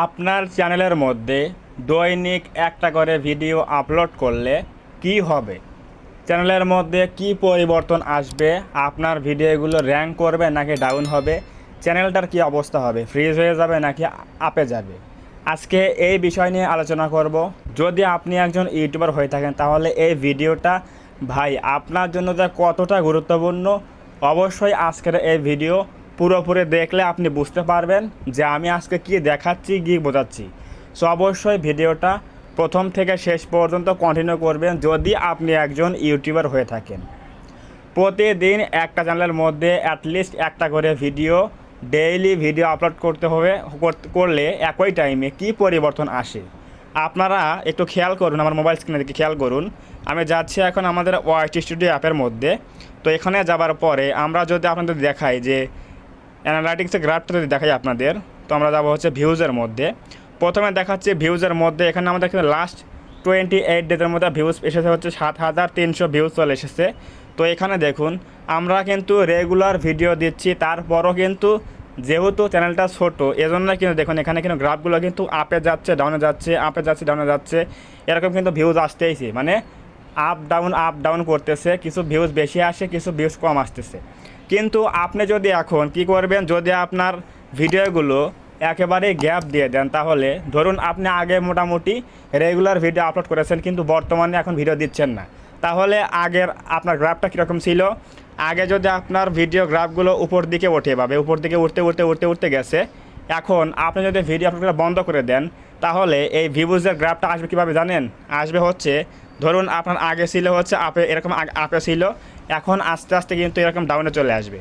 আপনার চ্যানেলের মধ্যে দৈনিক একটা করে ভিডিও আপলোড করলে কি হবে? চ্যানেলের মধ্যে কি পরিবর্তন আসবে? আপনার ভিডিওগুলো র্যাঙ্ক করবে নাকি ডাউন হবে? চ্যানেলটার কি অবস্থা হবে? ফ্রিজ হয়ে যাবে নাকি আপে যাবে? আজকে এই বিষয় নিয়ে আলোচনা করব। যদি আপনি একজন ইউটিউবার হয়ে থাকেন তাহলে এই ভিডিওটা ভাই আপনার জন্য যে কতটা গুরুত্বপূর্ণ, অবশ্যই আজকের এই ভিডিও পুরোপুরি দেখলে আপনি বুঝতে পারবেন যে আমি আজকে কি দেখাচ্ছি, কি বোঝাচ্ছি। সো অবশ্যই ভিডিওটা প্রথম থেকে শেষ পর্যন্ত কন্টিনিউ করবেন যদি আপনি একজন ইউটিউবার হয়ে থাকেন। প্রতিদিন একটা চ্যানেলের মধ্যে অ্যাটলিস্ট একটা করে ভিডিও, ডেইলি ভিডিও আপলোড করতে হবে। করলে একই টাইমে কি পরিবর্তন আসে আপনারা একটু খেয়াল করুন। আমার মোবাইল স্ক্রিনের দিকে খেয়াল করুন। আমি যাচ্ছি এখন আমাদের ওয়াইটি স্টুডিও অ্যাপের মধ্যে। তো এখানে যাবার পরে আমরা যদি আপনাদের দেখাই যে অ্যানালাইটিক্সের গ্রাফটা যদি দেখাই আপনাদের, তো আমরা যাবো হচ্ছে ভিউজের মধ্যে। প্রথমে দেখাচ্ছি ভিউজের মধ্যে, এখানে আমাদের এখানে লাস্ট 28 ডেজের মধ্যে ভিউজ এসেছে হচ্ছে 7,300 ভিউজ চলে এসেছে। তো এখানে দেখুন আমরা কিন্তু রেগুলার ভিডিও দিচ্ছি, তারপরও কিন্তু যেহেতু চ্যানেলটা ছোটো এজন্য কিন্তু দেখুন এখানে কিন্তু গ্রাফগুলো কিন্তু আপে যাচ্ছে, ডাউনে যাচ্ছে, আপে যাচ্ছে, ডাউনে যাচ্ছে, এরকম কিন্তু ভিউজ আসতেইছে, মানে আপ ডাউন করতেছে। কিছু ভিউজ বেশি আসে, কিছু ভিউজ কম আসতেছে। কিন্তু আপনি যদি এখন কি করবেন, যদি আপনার ভিডিওগুলো একেবারে গ্যাপ দিয়ে দেন, তাহলে ধরুন আপনি আগে মোটামুটি রেগুলার ভিডিও আপলোড করেছেন কিন্তু বর্তমানে এখন ভিডিও দিচ্ছেন না, তাহলে আগের আপনার গ্রাফটা কীরকম ছিল? আগে যদি আপনার ভিডিও গ্রাফগুলো উপর দিকে ওঠে, পাবে উপর দিকে উঠতে উঠতে উঠতে উঠতে গেছে, এখন আপনি যদি ভিডিও আপলোড বন্ধ করে দেন তাহলে এই ভিউজের গ্রাফটা আসবে কীভাবে জানেন? আসবে হচ্ছে, ধরুন আপনার আগে ছিল হচ্ছে আপে, এরকম আপে ছিল, এখন আস্তে আস্তে কিন্তু এরকম ডাউনে চলে আসবে।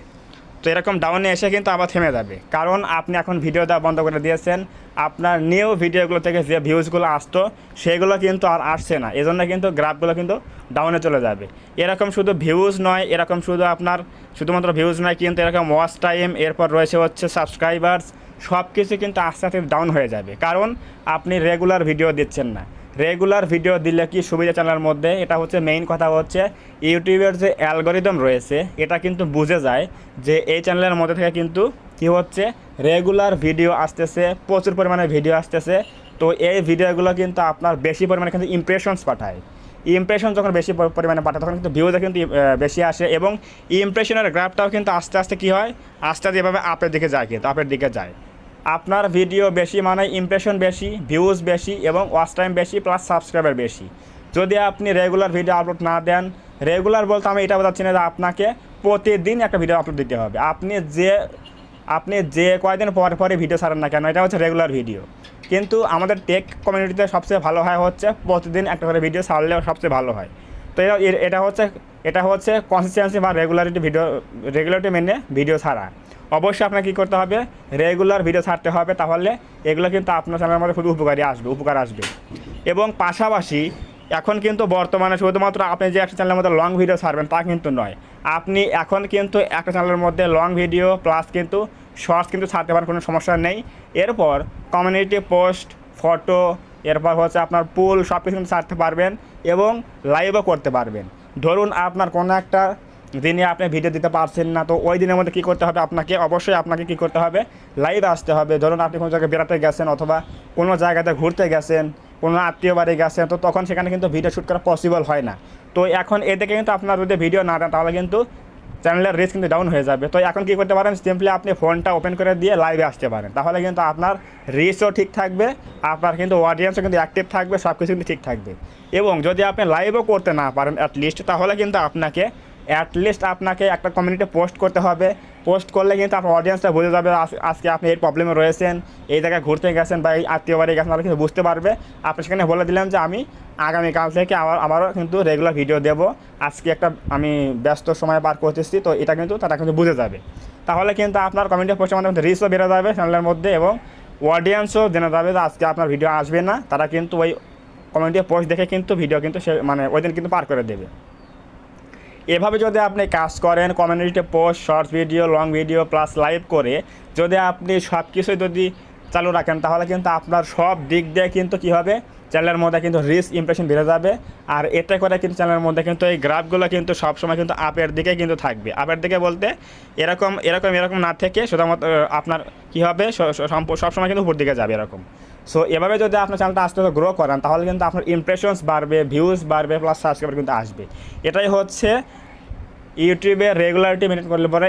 তো এরকম ডাউনে এসে কিন্তু আবার থেমে যাবে, কারণ আপনি এখন ভিডিও দেওয়া বন্ধ করে দিয়েছেন। আপনার নিউ ভিডিওগুলো থেকে যে ভিউজগুলো আসতো সেগুলো কিন্তু আর আসছে না, এজন্য কিন্তু গ্রাফগুলো কিন্তু ডাউনে চলে যাবে। এরকম শুধু ভিউজ নয়, এরকম শুধু আপনার শুধুমাত্র ভিউজ নয়, কিন্তু এরকম ওয়াচ টাইম, এরপর রয়েছে হচ্ছে সাবস্ক্রাইবার্স, সব কিছু কিন্তু আস্তে আস্তে ডাউন হয়ে যাবে, কারণ আপনি রেগুলার ভিডিও দিচ্ছেন না। রেগুলার ভিডিও দিলে কি সুবিধা চ্যানেলের মধ্যে? এটা হচ্ছে মেইন কথা, হচ্ছে ইউটিউবের যে অ্যালগরিদম রয়েছে এটা কিন্তু বুঝে যায় যে এই চ্যানেলের মধ্যে থেকে কিন্তু কি হচ্ছে, রেগুলার ভিডিও আসতেছে, প্রচুর পরিমাণে ভিডিও আসতেছে। তো এই ভিডিওগুলো কিন্তু আপনার বেশি পরিমাণে কিন্তু ইমপ্রেশনস পাঠায়। ইমপ্রেশন যখন বেশি পরিমাণে পাঠায় তখন কিন্তু ভিউজও কিন্তু বেশি আসে, এবং ইমপ্রেশনের গ্রাফটাও কিন্তু আস্তে আস্তে কী হয়, আস্তে আস্তে এভাবে আপের দিকে যায়, কিন্তু আপের দিকে যায়। আপনার ভিডিও বেশি মানে ইমপ্রেশন বেশি, ভিউজ বেশি, এবং ওয়াচ টাইম বেশি, প্লাস সাবস্ক্রাইবার বেশি। যদি আপনি রেগুলার ভিডিও আপলোড না দেন, রেগুলার বলতে আমি এটা বোঝাচ্ছি না যে আপনাকে প্রতিদিন একটা ভিডিও আপলোড দিতে হবে। আপনি যে কয়েকদিন পরে পরে ভিডিও ছাড়েন না কেন, এটা হচ্ছে রেগুলার ভিডিও। কিন্তু আমাদের টেক কমিউনিটিতে সবচেয়ে ভালো হয় হচ্ছে প্রতিদিন একটা করে ভিডিও ছাড়লেও সবচেয়ে ভালো হয়। তো এটা হচ্ছে কনসিস্টেন্সি বা রেগুলারিটি মেনে ভিডিও ছাড়া। অবশ্যই আপনাকে কী করতে হবে, রেগুলার ভিডিও ছাড়তে হবে, তাহলে এগুলো কিন্তু আপনার চ্যানেলের মধ্যে খুবই উপকার আসবে। এবং পাশাপাশি এখন কিন্তু বর্তমানে শুধুমাত্র আপনি যে একটা চ্যানেলের মধ্যে লং ভিডিও ছাড়বেন তা কিন্তু নয়, আপনি এখন কিন্তু একটা চ্যানেলের মধ্যে লং ভিডিও প্লাস কিন্তু শর্টস কিন্তু ছাড়তে পারেন, কোনো সমস্যা নেই। এরপর কমিউনিটি পোস্ট, ফটো, এরপর হচ্ছে আপনার পুল, সব কিছু কিন্তু ছাড়তে পারবেন এবং লাইভও করতে পারবেন। ধরুন আপনার কোনো একটা দিনে আপনি ভিডিও দিতে পারছেন না, তো ওই দিনের মধ্যে কী করতে হবে, অবশ্যই আপনাকে কী করতে হবে, লাইভে আসতে হবে। ধরুন আপনি কোনো জায়গায় বেড়াতে গেছেন অথবা কোনো জায়গাতে ঘুরতে গেছেন, কোনো আত্মীয় বাড়ি গেছেন, তো তখন সেখানে কিন্তু ভিডিও শ্যুট করা পসিবল হয় না। তো এখন এদিকে কিন্তু আপনার যদি ভিডিও না দেন তাহলে কিন্তু চ্যানেলের রিচ কিন্তু ডাউন হয়ে যাবে। তো এখন কী করতে পারেন, সিম্পলি আপনি ফোনটা ওপেন করে দিয়ে লাইভে আসতে পারেন, তাহলে কিন্তু আপনার রিচও ঠিক থাকবে, আপনার কিন্তু অডিয়েন্সও কিন্তু অ্যাক্টিভ থাকবে, সব কিছু কিন্তু ঠিক থাকবে। এবং যদি আপনি লাইভও করতে না পারেন তাহলে কিন্তু আপনাকে একটা কমিউনিটি পোস্ট করতে হবে। পোস্ট করলে কিন্তু আপনার অডিয়েন্সটা বুঝে যাবে আজকে আপনি এই প্রবলেমে রয়েছেন, এই জায়গায় ঘুরতে গেছেন বা এই আত্মীয় বাড়ি গেছেন, তাহলে কিন্তু বুঝতে পারবে। আপনি সেখানে বলে দিলাম যে আমি আগামীকাল থেকে আমারও কিন্তু রেগুলার ভিডিও দেবো, আজকে আমি ব্যস্ত সময় পার করতেছি, তো এটা কিন্তু তারা কিন্তু বুঝে যাবে। তাহলে কিন্তু আপনার কমিউনিটি পোস্টের মাধ্যমে রিচও বেড়ে যাবে চ্যানেলের মধ্যে, এবং অডিয়েন্সও জেনে যাবে যে আজকে আপনার ভিডিও আসবে না, তারা কিন্তু ওই কমিউনিটি পোস্ট দেখে কিন্তু ভিডিও কিন্তু ওই দিন কিন্তু পার করে দেবে। এভাবে যদি আপনি কাজ করেন, community post, shorts video, long video plus live করে যদি আপনি সব কিছুই যদি চালু রাখেন, তাহলে কিন্তু আপনার সব দিক দিয়ে কিন্তু কী হবে, চ্যানেলের মধ্যে কিন্তু রিচ ইমপ্রেশন বেড়ে যাবে। আর এতে করে কিন্তু চ্যানেলের মধ্যে কিন্তু এই গ্রাফগুলো কিন্তু সবসময় কিন্তু আপের দিকে কিন্তু থাকবে। আপের দিকে বলতে এরকম এরকম এরকম না থেকে শুধুমাত্র আপনার কী হবে, সবসময় কিন্তু উপর দিকে যাবে এরকম। সো এভাবে যদি আপনার চ্যানেলটা আস্তে আস্তে গ্রো করেন, তাহলে কিন্তু আপনার ইমপ্রেশনস বাড়বে, ভিউজ বাড়বে, প্লাস সাবস্ক্রাইবার কিন্তু আসবে। এটাই হচ্ছে ইউটিউবে রেগুলারিটি মেনটেন করলে পরে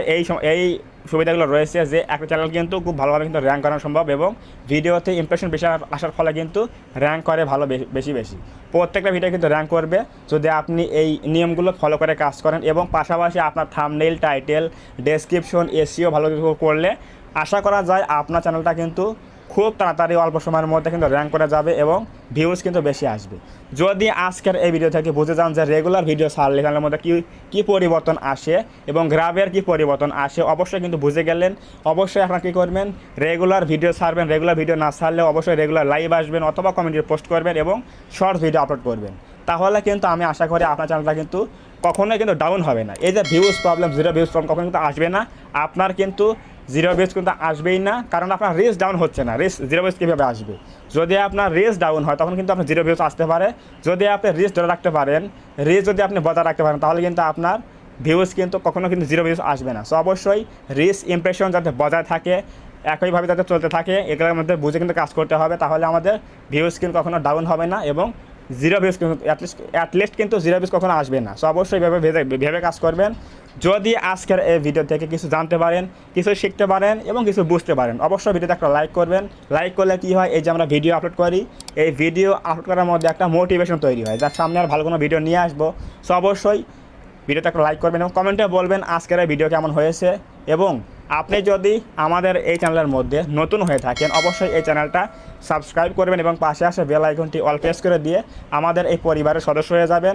এই সুবিধাগুলো রয়েছে, যে একটা চ্যানেল কিন্তু খুব ভালোভাবে কিন্তু র্যাঙ্ক করানো সম্ভব, এবং ভিডিওতে ইমপ্রেশন বেশি আসার ফলে কিন্তু র্যাঙ্ক করে ভালো বেশি প্রত্যেকটা ভিডিও কিন্তু র্যাঙ্ক করবে যদি আপনি এই নিয়মগুলো ফলো করে কাজ করেন। এবং পাশাপাশি আপনার থাম্বনেইল, টাইটেল, ডেসক্রিপশন, এসইও ভালো করলে আশা করা যায় আপনার চ্যানেলটা কিন্তু খুব তাড়াতাড়ি অল্প সময়ের মধ্যে কিন্তু র্যাঙ্ক করে যাবে এবং ভিউজ কিন্তু বেশি আসবে। যদি আজকের এই ভিডিও থেকে বুঝে যান যে রেগুলার ভিডিও ছাড়লে চ্যানেলের মধ্যে কী পরিবর্তন আসে এবং গ্রাফের কী পরিবর্তন আসে, অবশ্যই কিন্তু বুঝে গেলেন। অবশ্যই আপনারা কী করবেন, রেগুলার ভিডিও ছাড়বেন, রেগুলার ভিডিও না ছাড়লেও অবশ্যই রেগুলার লাইভ আসবেন অথবা কমেন্টে পোস্ট করবেন এবং শর্টস ভিডিও আপলোড করবেন। তাহলে কিন্তু আমি আশা করি আপনার চ্যানেলটা কিন্তু কখনোই কিন্তু ডাউন হবে না। এই যে views problem, zero views problem কখনো কিন্তু আসবে না। আপনার কিন্তু জিরো ভিউজ কিন্তু আসবেই না, কারণ আপনার রিচ ডাউন হচ্ছে না। জিরো ভিউজ কীভাবে আসবে? যদি আপনার রিচ ডাউন হয় তখন কিন্তু আপনার জিরো ভিউজ আসতে পারে। যদি আপনি রিচ ধরে রাখতে পারেন, রিচ যদি আপনি বজায় রাখতে পারেন, তাহলে কিন্তু আপনার ভিউজ কিন্তু কখনো কিন্তু জিরো ভিউজ আসবে না। সো অবশ্যই রিচ ইমপ্রেশন যাতে বজায় থাকে, একইভাবে যাতে চলতে থাকে, এগুলোর মধ্যে বুঝে কিন্তু কাজ করতে হবে। তাহলে আমাদের ভিউজ কিন্তু কখনো ডাউন হবে না এবং জিরো ভিউজ কিন্তু অ্যাটলিস্ট কিন্তু জিরো ভিউজ কখনো আসবে না। সো অবশ্যই ভেবে কাজ করবেন। যদি আজকের এই ভিডিও থেকে কিছু জানতে পারেন, কিছু শিখতে পারেন এবং কিছু বুঝতে পারেন, অবশ্যই ভিডিওতে একটা লাইক করবেন। লাইক করলে কী হয়, এই যে আমরা ভিডিও আপলোড করি, এই ভিডিও আপলোড করার মধ্যে একটা মোটিভেশন তৈরি হয়, যার সামনে আর ভালো কোনো ভিডিও নিয়ে আসবো। সো অবশ্যই ভিডিওতে একটা লাইক করবেন এবং কমেন্টে বলবেন আজকের এই ভিডিও কেমন হয়েছে। এবং আপনি যদি আমাদের এই চ্যানেলের মধ্যে নতুন হয়ে থাকেন, অবশ্যই এই চ্যানেলটা সাবস্ক্রাইব করবেন এবং পাশে আসে বেল আইকনটি অল প্রেস করে দিয়ে আমাদের এই পরিবারের সদস্য হয়ে যাবেন।